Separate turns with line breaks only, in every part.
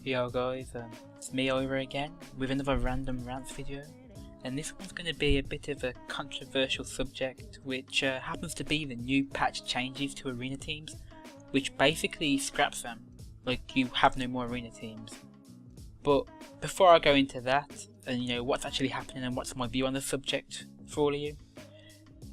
Yo guys, it's me over again with another random rants video, and this one's going to be a bit of a controversial subject, which happens to be the new patch changes to arena teams, which basically scraps them, like you have no more arena teams. But before I go into that, and what's actually happening and what's my view on the subject for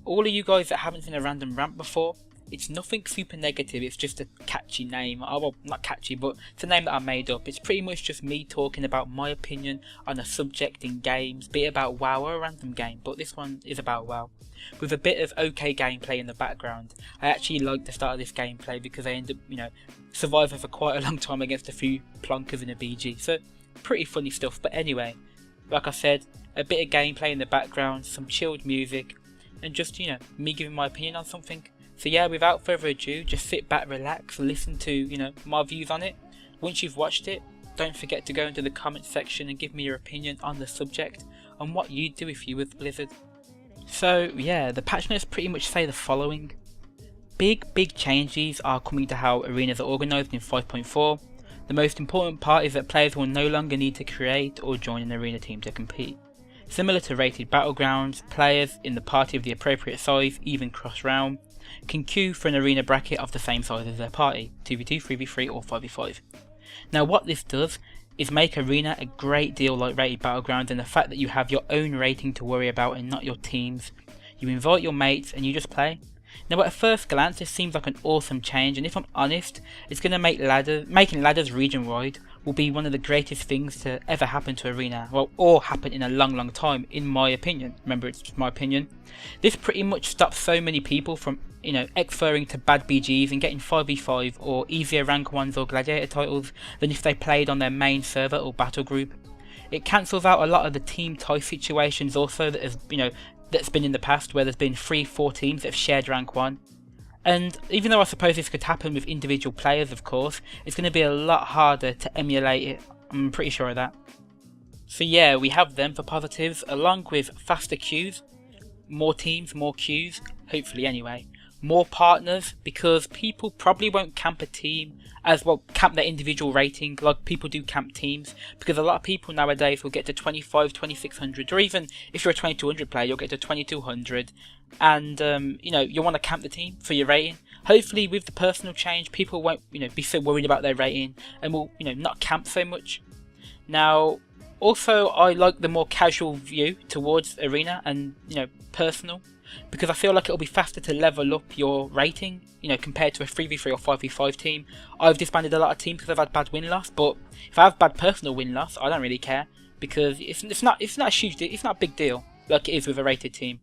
all of you guys that haven't seen a random rant before, it's nothing super negative, it's just a catchy name. Oh, well, not catchy, but it's a name that I made up. It's pretty much just me talking about my opinion on a subject in games, be it about WoW or a random game, but this one is about WoW. With a bit of okay gameplay in the background. I actually like the start of this gameplay because I end up, surviving for quite a long time against a few plonkers in a BG. So, pretty funny stuff. But anyway, like I said, a bit of gameplay in the background, some chilled music, and just, me giving my opinion on something. So yeah, without further ado, just sit back, relax, listen to, my views on it. Once you've watched it, don't forget to go into the comment section and give me your opinion on the subject and what you'd do if you were Blizzard. So yeah, the patch notes pretty much say the following. Big changes are coming to how arenas are organised in 5.4. The most important part is that players will no longer need to create or join an arena team to compete. Similar to rated battlegrounds, players in the party of the appropriate size, even cross-realm, can queue for an arena bracket of the same size as their party, 2v2, 3v3 or 5v5. Now what this does is make arena a great deal like rated battlegrounds, and the fact that you have your own rating to worry about and not your team's. You invite your mates and you just play. Now at first glance this seems like an awesome change, and if I'm honest, it's going to make making ladders region wide will be one of the greatest things to ever happen to arena, well, or happen in a long time, in my opinion. Remember, it's just my opinion. This pretty much stops so many people from exferring to bad BGs and getting 5v5 or easier rank 1s or gladiator titles than if they played on their main server or battle group. It cancels out a lot of the team tie situations also that has, that's been in the past, where there's been 3-4 teams that have shared rank 1. And even though I suppose this could happen with individual players, of course, it's going to be a lot harder to emulate it. I'm pretty sure of that. So yeah, we have them for positives, along with faster queues, more teams, more queues, hopefully anyway, more partners, because people probably won't camp a team as well, camp their individual rating like people do camp teams, because a lot of people nowadays will get to 25, 2600, or even if you're a 2200 player you'll get to 2200, and you want to camp the team for your rating. Hopefully with the personal change people won't be so worried about their rating and will not camp so much. Now also I like the more casual view towards arena and personal, because I feel like it'll be faster to level up your rating, compared to a 3v3 or 5v5 team. I've disbanded a lot of teams because I've had bad win-loss, but if I have bad personal win-loss, I don't really care, because it's not a big deal like it is with a rated team.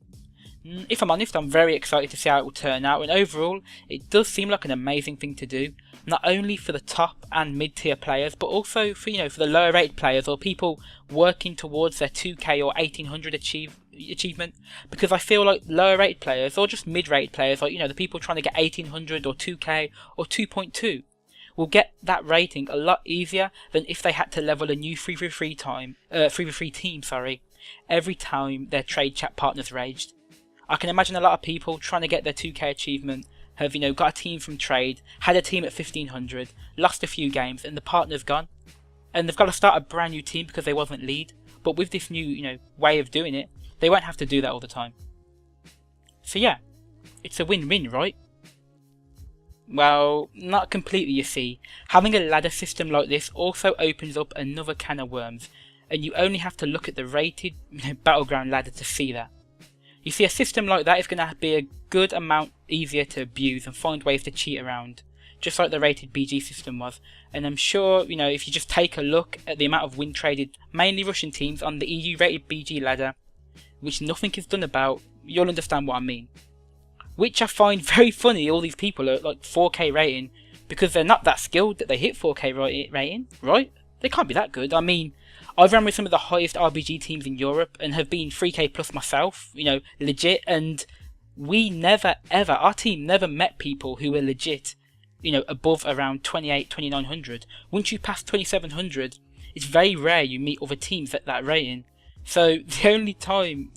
If I'm honest, I'm very excited to see how it will turn out, and overall, it does seem like an amazing thing to do, not only for the top and mid-tier players, but also for for the lower rated players or people working towards their 2k or 1800 achievement, because I feel like lower rated players or just mid-rated players, like the people trying to get 1800 or 2k or 2.2 will get that rating a lot easier than if they had to level a new 3v3 team every time their trade chat partners raged. I can imagine a lot of people trying to get their 2k achievement have got a team from trade, had a team at 1500, lost a few games and the partner's gone, and they've got to start a brand new team because they wasn't lead. But with this new way of doing it, they won't have to do that all the time. So yeah, it's a win-win, right? Well, not completely, you see. Having a ladder system like this also opens up another can of worms, and you only have to look at the rated battleground ladder to see that. You see, a system like that is going to be a good amount easier to abuse and find ways to cheat around, just like the rated BG system was. And I'm sure, if you just take a look at the amount of win traded, mainly Russian teams on the EU rated BG ladder, which nothing is done about, you'll understand what I mean. Which I find very funny, all these people are like 4k rating, because they're not that skilled that they hit 4k rating, right? They can't be that good. I mean, I've run with some of the highest RBG teams in Europe and have been 3k plus myself, legit, and we never ever, our team never met people who were legit, above around 2900. Once you pass 2700, it's very rare you meet other teams at that rating. So the only time,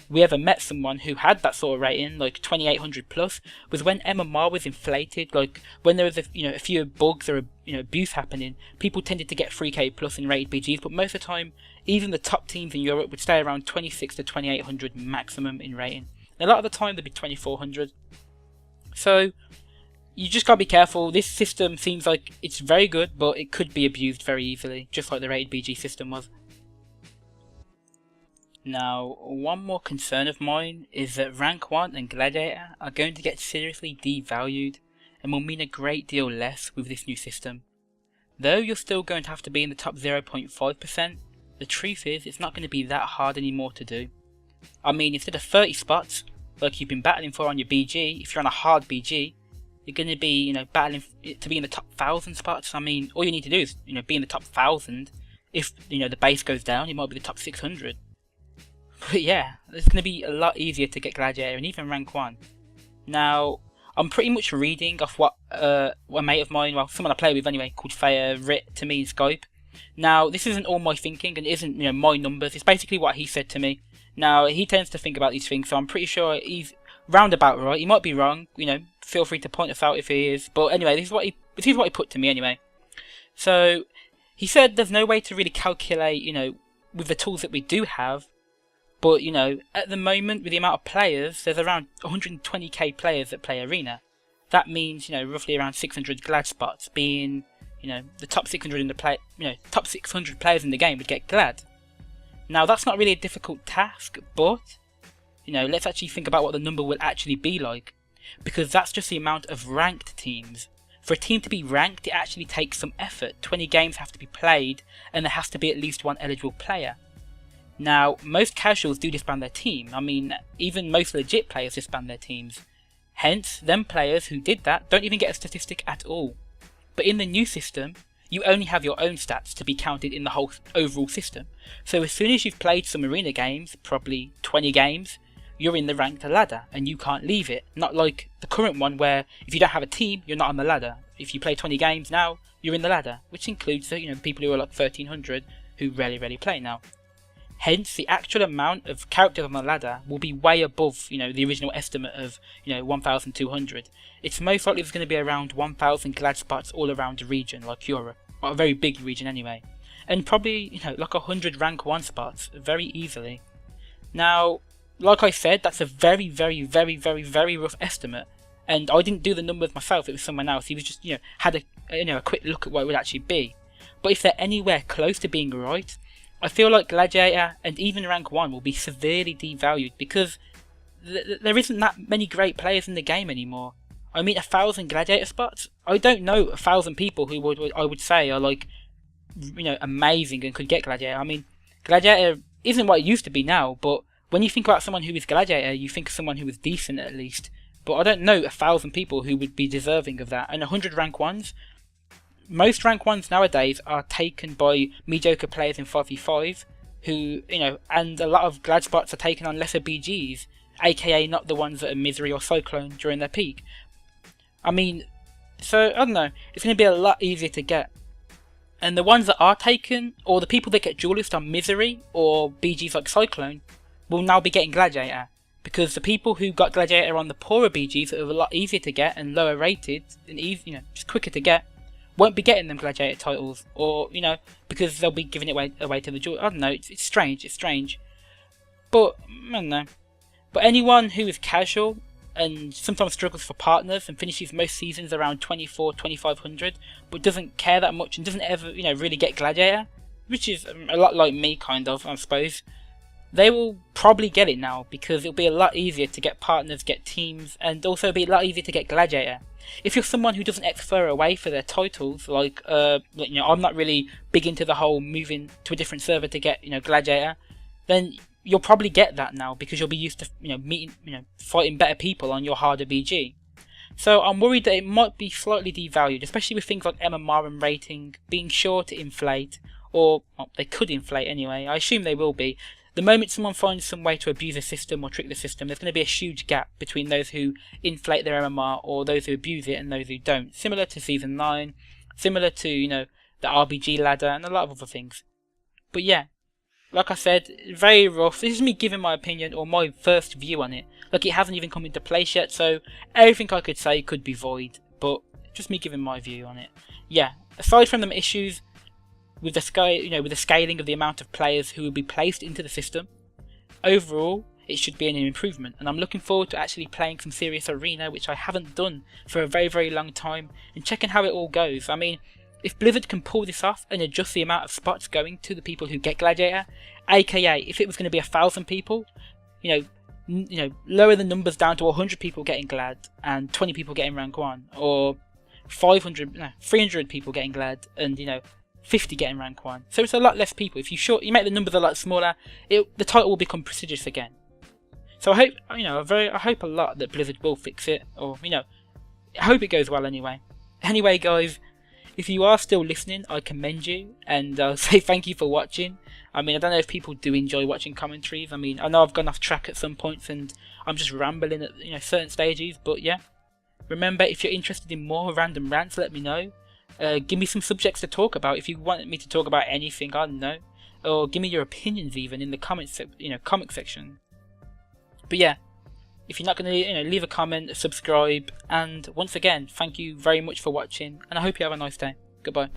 we ever met someone who had that sort of rating, like 2800 plus, was when MMR was inflated. Like when there was a few bugs or abuse happening, people tended to get 3k plus in rated BGs. But most of the time, even the top teams in Europe would stay around 26 to 2800 maximum in rating. And a lot of the time they'd be 2400. So you just gotta be careful. This system seems like it's very good, but it could be abused very easily, just like the rated BG system was. Now, one more concern of mine is that Rank 1 and Gladiator are going to get seriously devalued and will mean a great deal less with this new system. Though you're still going to have to be in the top 0.5%, the truth is it's not going to be that hard anymore to do. I mean, instead of 30 spots, like you've been battling for on your BG, if you're on a hard BG, you're going to be, battling to be in the top 1000 spots. I mean, all you need to do is, be in the top 1000. If, the base goes down, you might be the top 600. But yeah, it's going to be a lot easier to get Gladiator and even Rank 1. Now, I'm pretty much reading off what a mate of mine, well, someone I play with anyway, called Faya, writ to me in Skype. Now, this isn't all my thinking and it isn't, my numbers. It's basically what he said to me. Now, he tends to think about these things, so I'm pretty sure he's roundabout right. He might be wrong, feel free to point us out if he is. But anyway, this is what he put to me anyway. So, he said there's no way to really calculate, with the tools that we do have. But, at the moment, with the amount of players, there's around 120k players that play Arena. That means, roughly around 600 Glad spots, being, the top 600 in the top 600 players in the game would get Glad. Now, that's not really a difficult task, but, let's actually think about what the number will actually be like. Because that's just the amount of ranked teams. For a team to be ranked, it actually takes some effort. 20 games have to be played, and there has to be at least one eligible player. Now, most casuals do disband their team. I mean, even most legit players disband their teams. Hence, them players who did that don't even get a statistic at all. But in the new system, you only have your own stats to be counted in the whole overall system. So as soon as you've played some arena games, probably 20 games, you're in the ranked ladder and you can't leave it. Not like the current one where if you don't have a team, you're not on the ladder. If you play 20 games now, you're in the ladder, which includes the people who are like 1300 who rarely play now. Hence, the actual amount of characters on the ladder will be way above, the original estimate of, 1,200. It's most likely there's going to be around 1,000 Glad spots all around the region, like Europe, or a very big region anyway. And probably, like 100 rank 1 spots, very easily. Now, like I said, that's a very rough estimate. And I didn't do the numbers myself, it was someone else. He was just, had a quick look at what it would actually be. But if they're anywhere close to being right, I feel like Gladiator and even Rank 1 will be severely devalued because there isn't that many great players in the game anymore. I mean, 1,000 Gladiator spots? I don't know 1,000 people who I would say are like, amazing and could get Gladiator. I mean, Gladiator isn't what it used to be now, but when you think about someone who is Gladiator, you think of someone who is decent at least. But I don't know 1,000 people who would be deserving of that. And 100 Rank 1s? Most rank 1s nowadays are taken by mediocre players in 5v5 who, and a lot of Glad spots are taken on lesser BGs, aka not the ones that are Misery or Cyclone during their peak. I mean, so, I don't know, it's going to be a lot easier to get. And the ones that are taken, or the people that get duelist on Misery or BGs like Cyclone, will now be getting Gladiator. Because the people who got Gladiator on the poorer BGs that are a lot easier to get and lower rated, and just quicker to get, won't be getting them Gladiator titles, or, because they'll be giving it away to the jewel. I don't know, it's strange. But, I don't know. But anyone who is casual, and sometimes struggles for partners, and finishes most seasons around 2,500, but doesn't care that much, and doesn't ever, really get Gladiator, which is a lot like me, kind of, I suppose, they will probably get it now, because it'll be a lot easier to get partners, get teams, and also be a lot easier to get Gladiator. If you're someone who doesn't exfer away for their titles, like, I'm not really big into the whole moving to a different server to get, Gladiator, then you'll probably get that now because you'll be used to, meeting, fighting better people on your harder BG. So I'm worried that it might be slightly devalued, especially with things like MMR and rating being sure to inflate, or well, they could inflate anyway. I assume they will be. The moment someone finds some way to abuse the system or trick the system, there's going to be a huge gap between those who inflate their MMR or those who abuse it and those who don't. Similar to Season 9, similar to, the RBG ladder and a lot of other things. But yeah, like I said, very rough. This is me giving my opinion or my first view on it. Like, it hasn't even come into place yet, so everything I could say could be void, but just me giving my view on it. Yeah, aside from them issues with the with the scaling of the amount of players who will be placed into the system, overall it should be an improvement, and I'm looking forward to actually playing some serious arena, which I haven't done for a very long time, and checking how it all goes. I mean, if Blizzard can pull this off and adjust the amount of spots going to the people who get Gladiator, aka if it was going to be 1,000 people, lower the numbers down to 100 people getting Glad and 20 people getting rank 1, or 300 people getting Glad and 50 getting rank 1. So it's a lot less people. If you make the numbers a lot smaller, the title will become prestigious again. So I hope I hope a lot that Blizzard will fix it, or I hope it goes well anyway. Anyway, guys, if you are still listening, I commend you, and I'll say thank you for watching. I mean, I don't know if people do enjoy watching commentaries. I mean, I know I've gone off track at some points, and I'm just rambling at certain stages. But yeah, remember, if you're interested in more random rants, let me know. Give me some subjects to talk about. If you want me to talk about anything, I don't know, or give me your opinions even in the comment section. But yeah, if you're not going to leave a comment, subscribe, and once again, thank you very much for watching, and I hope you have a nice day. Goodbye.